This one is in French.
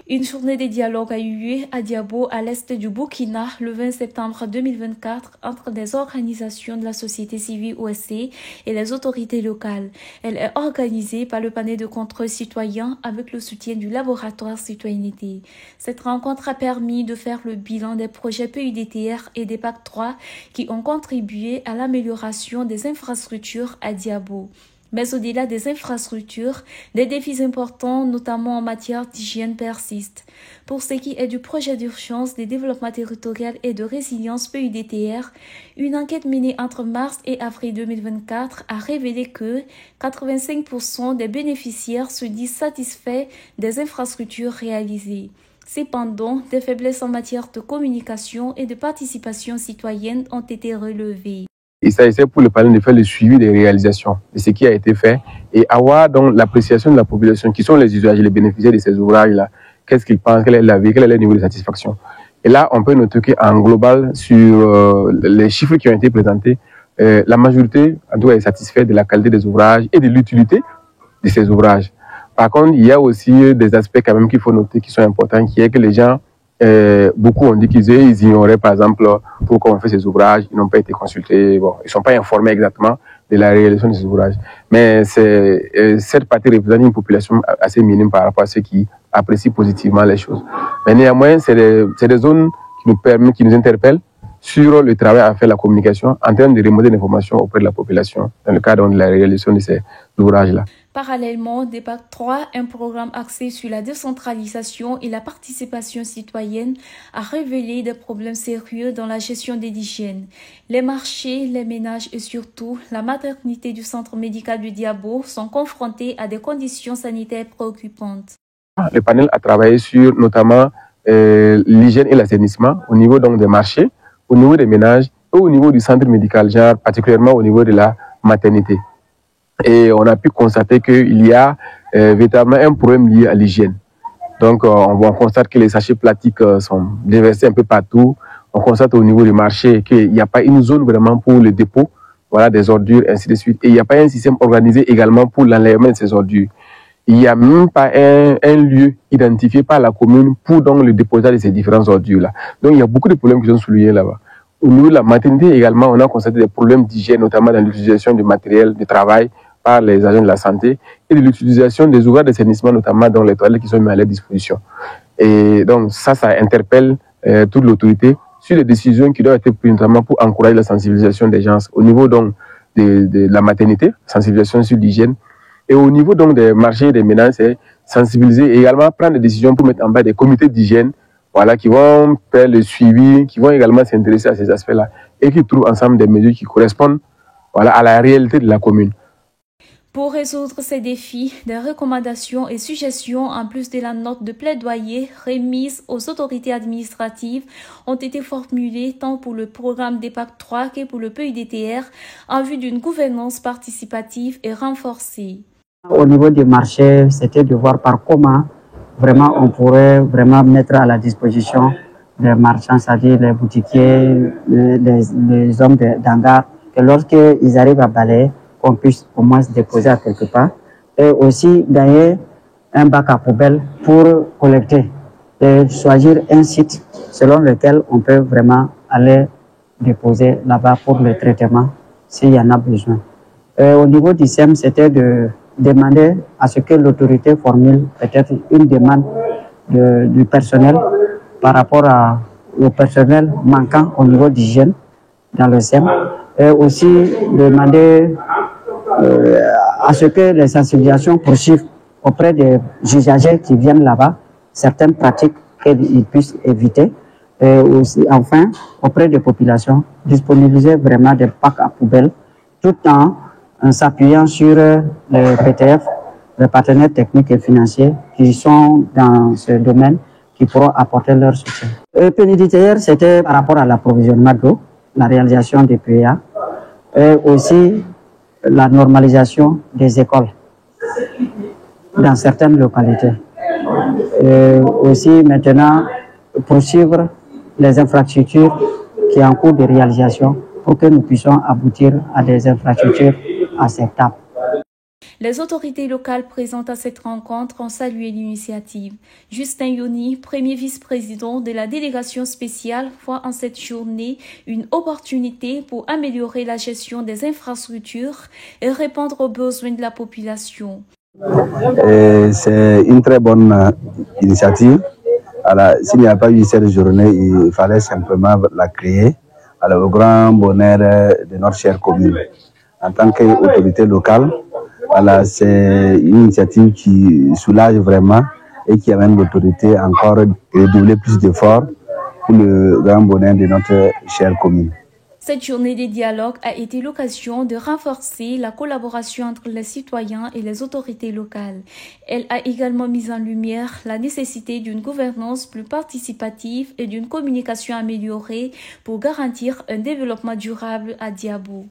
Une journée de dialogue a eu lieu à Diabo, à l'est du Burkina, le 20 septembre 2024, entre des organisations de la société civile OSC et les autorités locales. Elle est organisée par le panel de contrôle citoyen avec le soutien du laboratoire Citoyenneté. Cette rencontre a permis de faire le bilan des projets PUDTR et des PAC 3 qui ont contribué à l'amélioration des infrastructures à Diabo. Mais au-delà des infrastructures, des défis importants, notamment en matière d'hygiène, persistent. Pour ce qui est du projet d'urgence de développement territorial et de résilience PUDTR, une enquête menée entre mars et avril 2024 a révélé que 85% des bénéficiaires se disent satisfaits des infrastructures réalisées. Cependant, des faiblesses en matière de communication et de participation citoyenne ont été relevées. Il s'agissait pour le panel de faire le suivi des réalisations, de ce qui a été fait, et avoir donc l'appréciation de la population, qui sont les usagers, les bénéficiaires de ces ouvrages-là. Qu'est-ce qu'ils pensent, quel est l'avis, quel est le niveau de satisfaction. Et là, on peut noter qu'en global, sur les chiffres qui ont été présentés, la majorité, en tout cas, est satisfaite de la qualité des ouvrages et de l'utilité de ces ouvrages. Par contre, il y a aussi des aspects quand même qu'il faut noter qui sont importants, qui est que les gens, beaucoup ont dit qu'ils ignoraient, par exemple, pourquoi on fait ces ouvrages, ils n'ont pas été consultés, bon, ils ne sont pas informés exactement de la réalisation de ces ouvrages. Mais cette partie représente une population assez minime par rapport à ceux qui apprécient positivement les choses. Mais néanmoins, c'est des zones qui nous interpellent sur le travail à faire la communication en termes de remonter l'information auprès de la population dans le cadre de la réalisation de ces ouvrages-là. Parallèlement, des PAC 3, un programme axé sur la décentralisation et la participation citoyenne, a révélé des problèmes sérieux dans la gestion de l'hygiène. Les marchés, les ménages et surtout la maternité du centre médical du Diabo sont confrontés à des conditions sanitaires préoccupantes. Le panel a travaillé sur notamment l'hygiène et l'assainissement au niveau donc des marchés, au niveau des ménages et au niveau du centre médical, genre particulièrement au niveau de la maternité. Et on a pu constater qu'il y a véritablement un problème lié à l'hygiène. Donc on constate que les sachets plastiques sont déversés un peu partout. On constate au niveau du marché qu'il n'y a pas une zone vraiment pour le dépôt, voilà, des ordures, ainsi de suite. Et il n'y a pas un système organisé également pour l'enlèvement de ces ordures. Il n'y a même pas un lieu identifié par la commune pour donc le déposage de ces différentes ordures-là. Donc il y a beaucoup de problèmes qui sont soulignés là-bas. Au niveau de la maternité également, on a constaté des problèmes d'hygiène, notamment dans l'utilisation du matériel de travail par les agents de la santé et de l'utilisation des ouvrages d'assainissement, notamment dans les toilettes qui sont mis à leur disposition. Et donc ça interpelle toute l'autorité sur les décisions qui doivent être prises, notamment pour encourager la sensibilisation des gens au niveau donc de la maternité, sensibilisation sur l'hygiène, et au niveau donc des marchés et des ménages, c'est sensibiliser et également prendre des décisions pour mettre en place des comités d'hygiène, voilà, qui vont faire le suivi, qui vont également s'intéresser à ces aspects-là et qui trouvent ensemble des mesures qui correspondent, voilà, à la réalité de la commune. Pour résoudre ces défis, des recommandations et suggestions, en plus de la note de plaidoyer remise aux autorités administratives, ont été formulées tant pour le programme des PAC 3 que pour le PUDTR en vue d'une gouvernance participative et renforcée. Au niveau du marché, c'était de voir par comment vraiment on pourrait vraiment mettre à la disposition des marchands, c'est-à-dire les boutiquiers, les hommes d'hangar, que lorsqu'ils arrivent à balayer, qu'on puisse au moins se déposer à quelque part, et aussi gagner un bac à poubelle pour collecter et choisir un site selon lequel on peut vraiment aller déposer là-bas pour le traitement s'il y en a besoin. Au niveau du SEM, c'était de demander à ce que l'autorité formule peut-être une demande du personnel par rapport au personnel manquant au niveau d'hygiène dans le SEM, et aussi demander à ce que les sensibilisations poursuivent auprès des usagers qui viennent là-bas, certaines pratiques qu'ils puissent éviter, et aussi enfin auprès des populations, disponibiliser vraiment des packs à poubelle tout en s'appuyant sur les PTF, les partenaires techniques et financiers qui sont dans ce domaine, qui pourront apporter leur soutien. Le PUDTR, c'était par rapport à l'approvisionnement d'eau, la réalisation des PEA, et aussi la normalisation des écoles dans certaines localités. Et aussi maintenant poursuivre les infrastructures qui sont en cours de réalisation pour que nous puissions aboutir à des infrastructures acceptables. Les autorités locales présentes à cette rencontre ont salué l'initiative. Justin Yoni, premier vice-président de la délégation spéciale, voit en cette journée une opportunité pour améliorer la gestion des infrastructures et répondre aux besoins de la population. C'est une très bonne initiative. S'il n'y a pas eu cette journée, il fallait simplement la créer au grand bonheur de notre chère commune. En tant qu'autorité locale, c'est une initiative qui soulage vraiment et qui amène l'autorité encore à redoubler plus d'efforts pour le grand bonheur de notre chère commune. Cette journée de dialogue a été l'occasion de renforcer la collaboration entre les citoyens et les autorités locales. Elle a également mis en lumière la nécessité d'une gouvernance plus participative et d'une communication améliorée pour garantir un développement durable à Diabo.